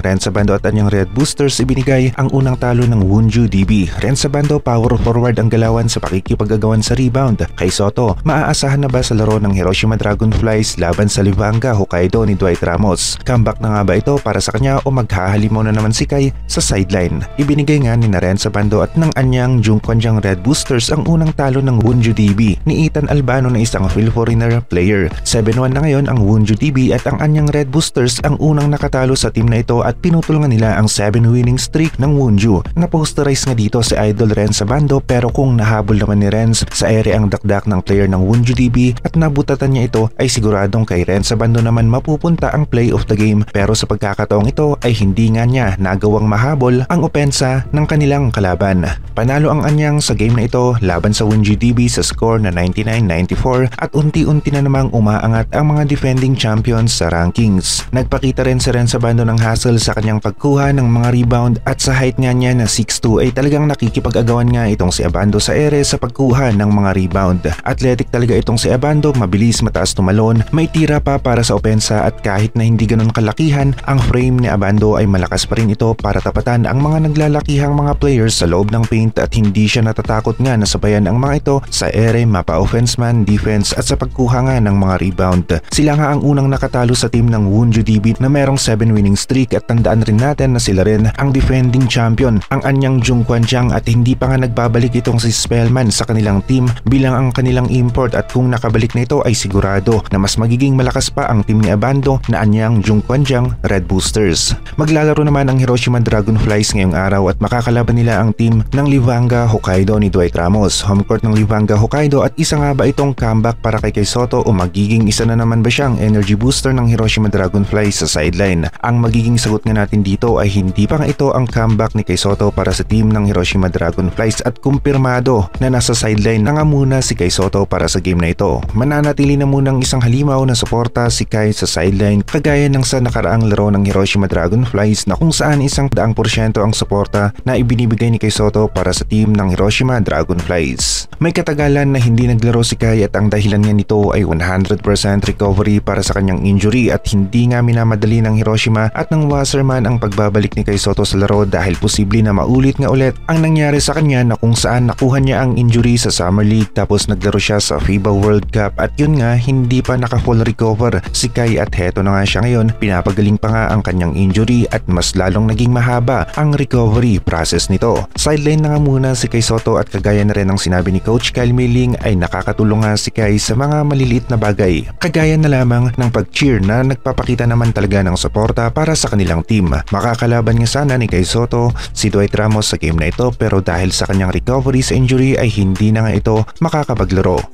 Rensabando at anyang Red Boosters ibinigay ang unang talo ng Wonju DB. Rensabando power forward ang galawan sa pakikipag-agawan sa rebound. Kay Soto, maaasahan na ba sa laro ng Hiroshima Dragonflies laban sa Livanga Hokkaido ni Dwight Ramos? Comeback na nga ba ito para sa kanya o maghahalimaw na naman si Kai sa sideline? Ibinigay nga ni Rensabando at ng anyang Jungkwanjang Red Boosters ang unang talo ng Wonju DB ni Ethan Albano na isang Phil-foreigner player. 7-1 na ngayon ang Wonju DB at ang anyang Red Boosters ang unang nakatalo sa team na ito at pinutol nga nila ang 7 winning streak ng Wonju. Naposterize nga dito si Idol Rensabando pero kung nahabol naman ni Renz sa ere ang dakdak ng player ng Wonju DB at nabutatan niya ito ay siguradong kay Rensabando naman mapupunta ang play of the game, pero sa pagkakataong ito ay hindi nga niya nagawang mahabol ang opensa ng kanilang kalaban. Panalo ang anyang sa game na ito laban sa Wonju DB sa score na 99-94 at unti-unti na namang umaangat ang mga defending champions sa rankings. Nagpakita rin si Rensabando ng hustle sa kanyang pagkuha ng mga rebound at sa height nga niya na 6'2 ay talagang nakikipag-agawan nga itong si Abando sa ere sa pagkuha ng mga rebound. Athletic talaga itong si Abando, mabilis, mataas tumalon, may tira pa para sa opensa at kahit na hindi ganun kalakihan, ang frame ni Abando ay malakas pa rin ito para tapatan ang mga naglalakihang mga players sa loob ng paint at hindi siya natatakot nga na sabayan ang mga ito sa ere, mapa offense man, defense at sa pagkuha nga ng mga rebound. Sila nga ang unang nakatalo sa team ng Wonju DB na merong 7 winning streak at tandaan rin natin na sila rin ang defending champion, ang anyang Jungkwanjang, at hindi pa nga nagbabalik itong si Spellman sa kanilang team bilang ang kanilang import at kung nakabalik na ito ay sigurado na mas magiging malakas pa ang team ni Abando na anyang Jungkwanjang Red Boosters. Maglalaro naman ang Hiroshima Dragonflies ngayong araw at makakalaban nila ang team ng Livanga Hokkaido ni Dwight Ramos. Home court ng Livanga Hokkaido at isa nga ba itong comeback para kay Soto o magiging isa na naman ba siyang energy booster ng Hiroshima Dragonflies sa sideline? Ang magiging sagot nga natin dito ay hindi pa nga ito ang comeback ni Soto para sa team ng Hiroshima Dragonflies at kumpirmado na nasa sideline na nga muna si Soto para sa game na ito. Mananatili na munang isang halimaw na suporta si Kai sa sideline kagaya ng sa nakaraang laro ng Hiroshima Dragonflies na kung saan 100% ang suporta na ibinibigay ni Soto para sa team ng Hiroshima Dragonflies. May katagalan na hindi naglaro si Kai at ang dahilan nga nito ay 100% recovery para sa kanyang injury at hindi nga minamadali ng Hiroshima at ng Wasserman ang pagbabalik ni Soto sa laro dahil posible na maulit nga ulit ang nangyari sa kanya na kung saan nakuha niya ang injury sa Summer League tapos naglaro siya sa FIBA World Cup at yun nga hindi pa naka-full recover si Kai at heto na nga siya ngayon, pinapagaling pa nga ang kanyang injury at mas lalong naging mahaba ang recovery process nito. Sideline na nga muna si Soto at kagaya na rin ng sinabi ni Coach Kyle Milling ay nakakatulong nga si Kai sa mga maliliit na bagay kagaya na lamang ng pag-cheer na nagpapakita naman talaga ng suporta para sa kanilang team. Makakalaban nga sana ni Soto si Dwight Ramos sa game na ito pero dahil sa kanyang recovery sa injury ay hindi na nga ito makakapaglaro.